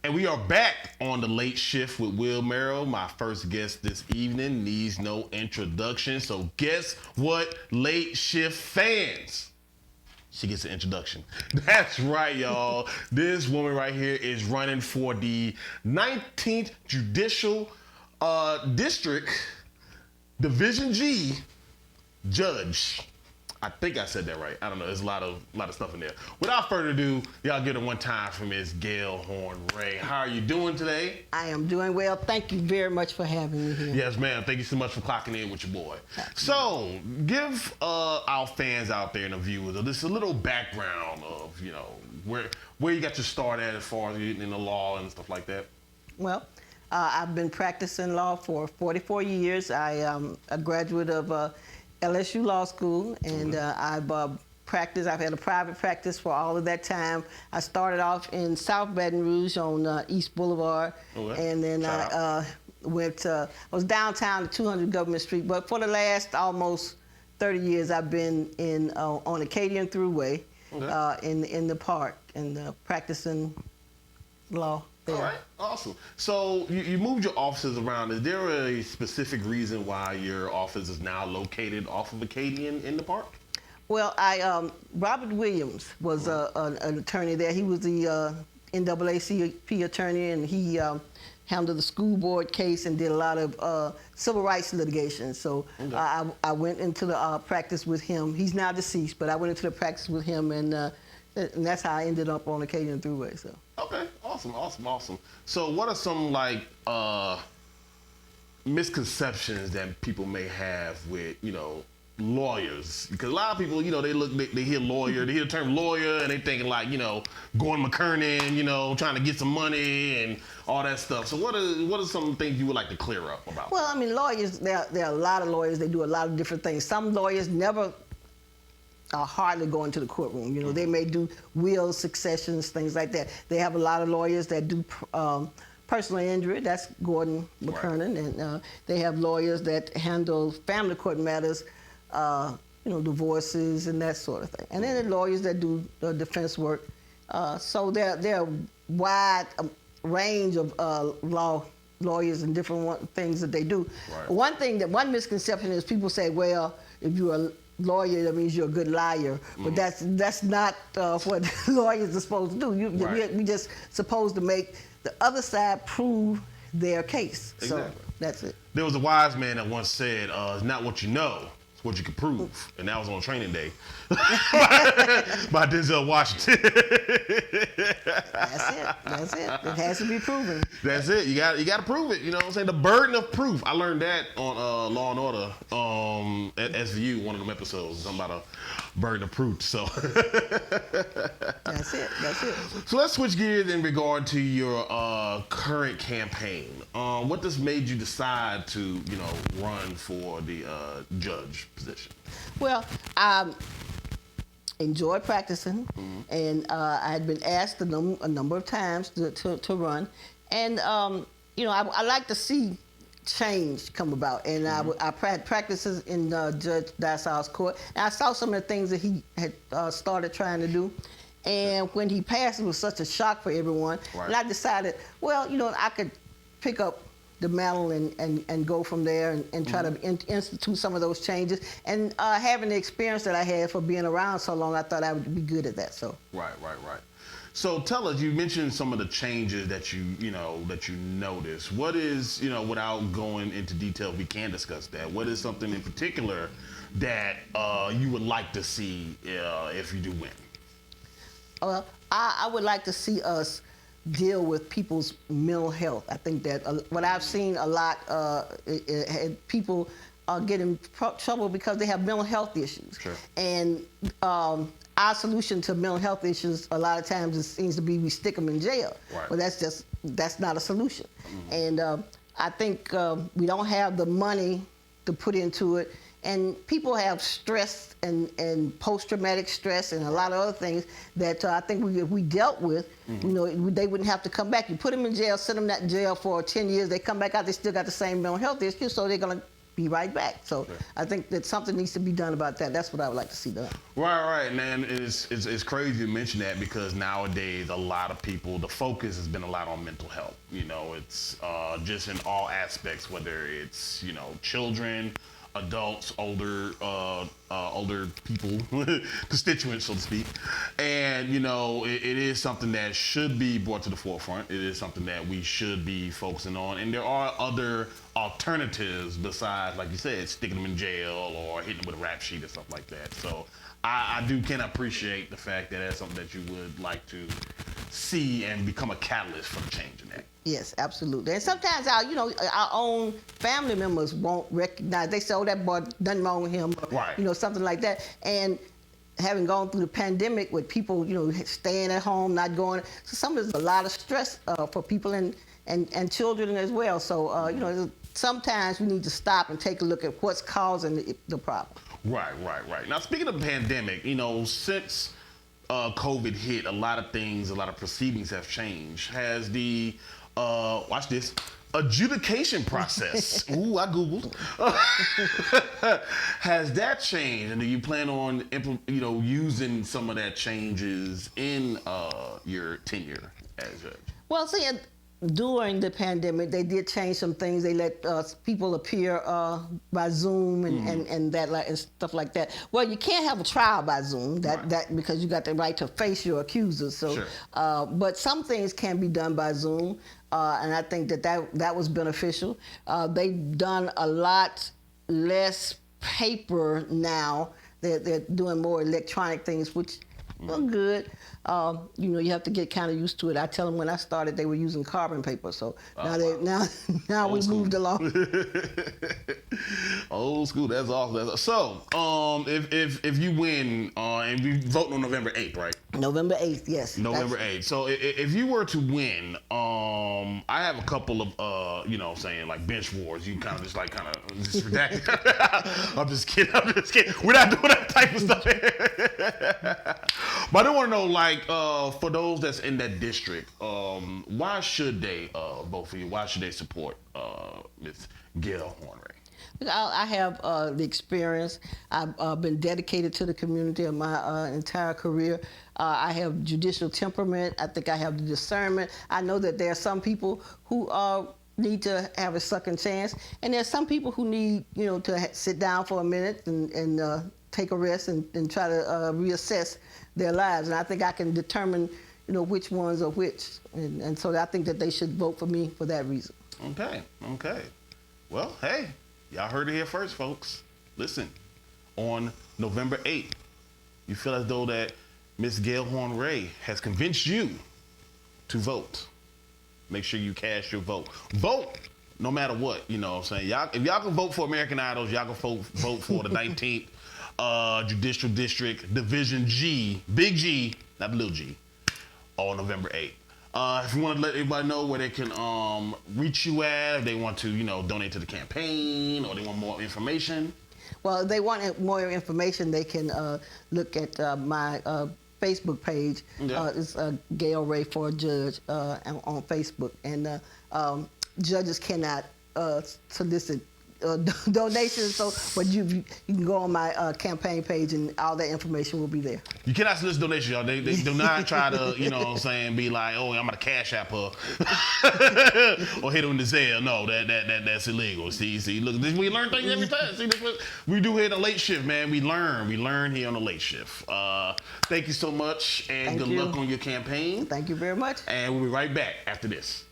And we are back on the late shift with Will Merrill. My first guest this evening needs no introduction. So guess what, late shift fans? She gets an introduction. That's right, y'all. This woman right here is running for the 19th Judicial District, Division G, Judge. I think I said that right. I don't know. There's a lot of stuff in there. Without further ado, y'all get it one time for Ms. Gail Horne Ray. How are you doing today? I am doing well. Thank you very much for having me here. Yes, ma'am. Thank you so much for clocking in with your boy. So, give our fans out there and the viewers just a little background of, where you got your start at as far as getting in the law and stuff like that. Well, I've been practicing law for 44 years. I am a graduate of LSU Law School, and I've practiced. I've had a private practice for all of that time. I started off in South Baton Rouge on East Boulevard, and then I was downtown at 200 Government Street. But for the last almost 30 years, I've been on Acadian Thruway, in the park, and practicing law there. All right, awesome. So you moved your offices around. Is there a specific reason why your office is now located off of Acadian in the park? Well, Robert Williams was an attorney there. He was the NAACP attorney, and he handled the school board case and did a lot of civil rights litigation. So I went into the practice with him. He's now deceased, but I went into the practice with him, and that's how I ended up on Acadian Thruway. So. Okay, awesome. So what are some misconceptions that people may have with, lawyers? Because a lot of people, they hear lawyer, they hear the term lawyer, and they thinking Gordon McKernan, trying to get some money and all that stuff. So what are some things you would like to clear up about? Well, I mean, lawyers, there are a lot of lawyers, they do a lot of different things. Some lawyers never hardly go into the courtroom. They may do wills, successions, things like that. They have a lot of lawyers that do personal injury. That's Gordon McKernan. Right. And they have lawyers that handle family court matters, divorces and that sort of thing. And then there are lawyers that do defense work. So there are a wide range of lawyers and different things that they do. Right. One misconception is people say, well, if you're a lawyer, that means you're a good liar, but that's not what lawyers are supposed to do. We just supposed to make the other side prove their case. Exactly. So that's it. There was a wise man that once said, "It's not what you know, it's what you can prove," and that was on Training Day by Denzel Washington. That's it. It has to be proven. That's it. You got to prove it. You know what I'm saying? The burden of proof. I learned that on Law and Order at SVU, one of them episodes. Something about a burden of proof. So that's it. So let's switch gears in regard to your current campaign. What just made you decide to run for the judge position? Well, enjoyed practicing, and I had been asked a number of times to run, and I like to see change come about, and I had practices in Judge Dassau's court, and I saw some of the things that he had started trying to do, and when he passed, it was such a shock for everyone, and I decided, well, I could pick up the mantle and go from there and try to institute some of those changes. And having the experience that I had for being around so long, I thought I would be good at that. So Right. So tell us, you mentioned some of the changes that you noticed. What is, without going into detail, we can discuss that. What is something in particular that you would like to see if you do win? Well, I would like to see us deal with people's mental health. I think that what I've seen a lot, people get in trouble because they have mental health issues. Sure. And our solution to mental health issues a lot of times it seems to be we stick them in jail. Right. But that's not a solution. And I think we don't have the money to put into it. And people have stress and post-traumatic stress and a lot of other things that I think if we dealt with, they wouldn't have to come back. You put them in jail, send them in jail for 10 years, they come back out, they still got the same mental health issues, so they're going to be right back. So I think that something needs to be done about that. That's what I would like to see done. Right, man. It's crazy to mention that because nowadays a lot of people, the focus has been a lot on mental health. You know, it's just in all aspects, whether it's, you know, children, adults, older people, constituents, so to speak. And, you know, it is something that should be brought to the forefront. It is something that we should be focusing on. And there are other alternatives besides, like you said, sticking them in jail or hitting them with a rap sheet and stuff like that. So I can appreciate the fact that that's something that you would like to see and become a catalyst for the change in that. Yes, absolutely. And sometimes our own family members won't recognize. They say, "Oh, that boy done wrong with him," or, Right. you know, something like that. And having gone through the pandemic with people, you know, staying at home, not going, so there's a lot of stress for people and children as well. So you know, sometimes we need to stop and take a look at what's causing the problem. Right. Now, speaking of the pandemic, you know, since COVID hit, a lot of things, a lot of proceedings have changed. Has the watch this, adjudication process. Ooh, I Googled. Has that changed? And do you plan on, using some of that changes in your tenure as judge? Well, see, during the pandemic, they did change some things. They let people appear by Zoom and that and stuff like that. Well, you can't have a trial by Zoom that because you got the right to face your accusers. So, sure. But some things can be done by Zoom, and I think that was beneficial. They've done a lot less paper now. They're doing more electronic things, which are good. You know, you have to get kind of used to it. I tell them when I started, they were using carbon paper. So now we moved along. Old school. That's awesome. So, if you win, and we vote on November 8th, right? November 8th, yes. November 8th. So if you were to win, I have a couple of, saying like bench wars. You kind of just redact it. I'm just kidding. We're not doing that type of stuff here. But I do want to know, like, for those that's in that district, why should they vote for you? Why should they support Ms. Gail Horne Ray? I have the experience. I've been dedicated to the community of my entire career. I have judicial temperament. I think I have the discernment. I know that there are some people who need to have a second chance, and there's some people who need, to sit down for a minute and take a rest and try to reassess their lives. And I think I can determine, which ones are which. And so I think that they should vote for me for that reason. Okay. Well, hey, y'all heard it here first, folks. Listen, on November 8th, you feel as though that Ms. Gail Horne Ray has convinced you to vote. Make sure you cast your vote. Vote no matter what, you know what I'm saying? If y'all can vote for American Idols, y'all can vote for the 19th Judicial District, Division G, Big G, not the little G, on November 8th. If you want to let everybody know where they can reach you at, if they want to, donate to the campaign or they want more information. Well, if they want more information, they can look at my Facebook page. Yeah. It's Gail Ray for Judge on Facebook. And judges cannot solicit donations, but you can go on my campaign page and all that information will be there. You cannot solicit donations, y'all. They do not try to, be like, oh, I'm gonna cash app her or hit her in the Zelle. No, that's illegal. See, look, we learn things every time. See, this what we do here in the late shift, man. We learn here on the late shift. Thank you so much, and good luck on your campaign. Thank you very much. And we'll be right back after this.